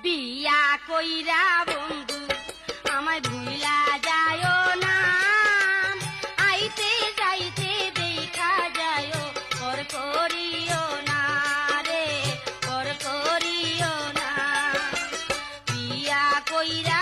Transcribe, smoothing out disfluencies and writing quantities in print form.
বিয়া কইরা বন্ধু আমায় ভুলা যায়ও না, আইতে যাইতে দেখা যায়ও পর করিও না রে, পর করিও না। বিয়া কইরা